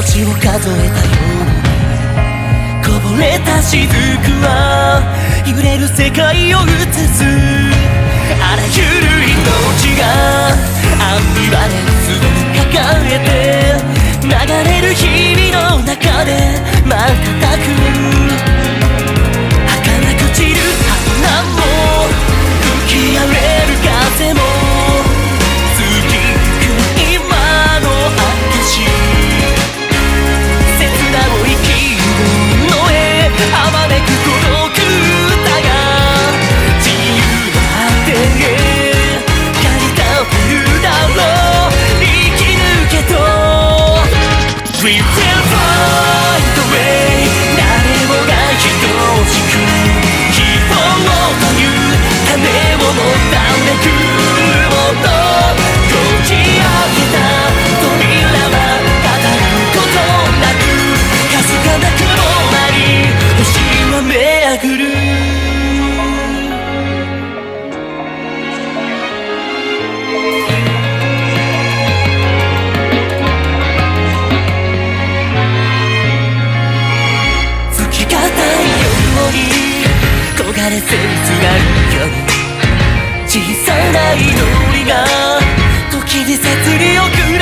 命を数えたようにこぼれた雫は揺れる世界を映す。あらゆる命がアンビバレンスを抱えて流れる日々の中で瞬く儚く散る花も吹き荒れる風も過ぎゆく今の証切なも生きるのへあまねく届く歌が自由な果てへ駆り立てるだろう生き抜けと We will find a way 誰もが等しく希望という種を持ためくものこじ開けた扉は語ることなくかすかな雲間に星は巡る。月が太陽に焦がれせるすがるように小さな祈りが時に摂理をく